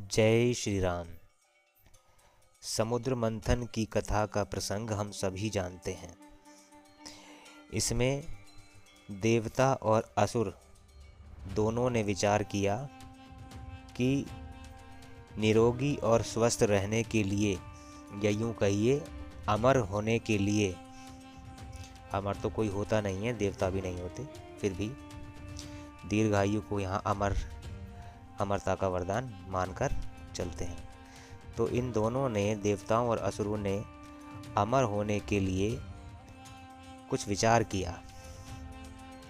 जय श्री राम। समुद्र मंथन की कथा का प्रसंग हम सभी जानते हैं। इसमें देवता और असुर दोनों ने विचार किया कि निरोगी और स्वस्थ रहने के लिए, या यूँ कहिए अमर होने के लिए, अमर तो कोई होता नहीं है, देवता भी नहीं होते, फिर भी दीर्घायु को यहाँ अमरता का वरदान मानकर चलते हैं। तो इन दोनों ने, देवताओं और असुरों ने, अमर होने के लिए कुछ विचार किया।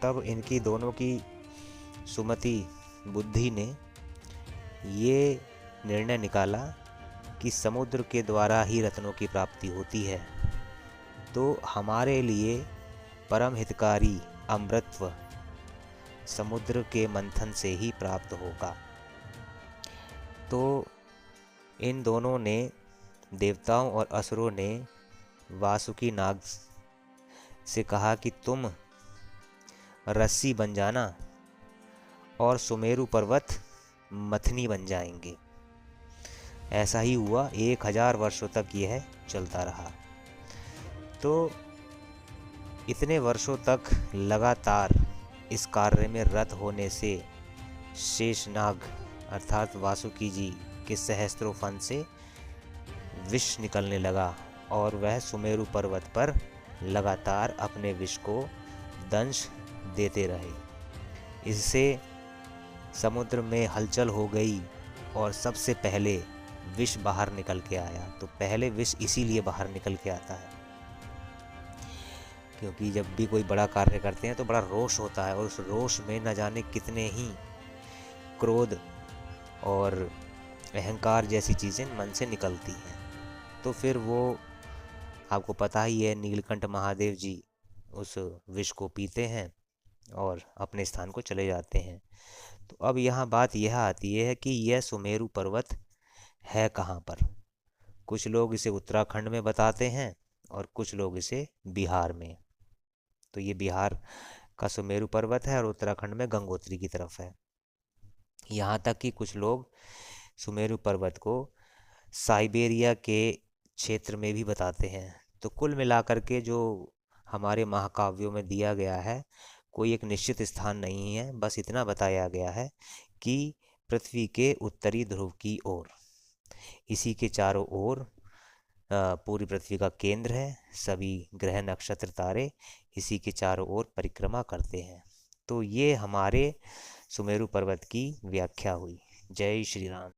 तब इनकी दोनों की सुमति बुद्धि ने ये निर्णय निकाला कि समुद्र के द्वारा ही रत्नों की प्राप्ति होती है, तो हमारे लिए परम हितकारी अमृतत्व समुद्र के मंथन से ही प्राप्त होगा। तो इन दोनों ने, देवताओं और असुरों ने, वासुकी नाग से कहा कि तुम रस्सी बन जाना और सुमेरु पर्वत मथनी बन जाएंगे। ऐसा ही हुआ। 1000 वर्षों तक यह चलता रहा। तो इतने वर्षों तक लगातार इस कार्य में रत होने से शेषनाग अर्थात वासुकी जी के सहस्त्रों फन से विष निकलने लगा और वह सुमेरु पर्वत पर लगातार अपने विष को दंश देते रहे। इससे समुद्र में हलचल हो गई और सबसे पहले विष बाहर निकल के आया। तो पहले विष इसीलिए बाहर निकल के आता है क्योंकि जब भी कोई बड़ा कार्य करते हैं तो बड़ा रोष होता है, और उस रोष में न जाने कितने ही क्रोध और अहंकार जैसी चीज़ें मन से निकलती हैं। तो फिर वो आपको पता ही है, नीलकंठ महादेव जी उस विष को पीते हैं और अपने स्थान को चले जाते हैं। तो अब यहाँ बात यह आती है कि यह सुमेरु पर्वत है कहाँ पर। कुछ लोग इसे उत्तराखंड में बताते हैं और कुछ लोग इसे बिहार में। तो ये बिहार का सुमेरु पर्वत है और उत्तराखंड में गंगोत्री की तरफ है। यहाँ तक कि कुछ लोग सुमेरु पर्वत को साइबेरिया के क्षेत्र में भी बताते हैं। तो कुल मिलाकर के जो हमारे महाकाव्यों में दिया गया है, कोई एक निश्चित स्थान नहीं है। बस इतना बताया गया है कि पृथ्वी के उत्तरी ध्रुव की ओर, इसी के चारों ओर पूरी पृथ्वी का केंद्र है। सभी ग्रह नक्षत्र तारे इसी के चारों ओर परिक्रमा करते हैं। तो ये हमारे सुमेरु पर्वत की व्याख्या हुई। जय श्री राम।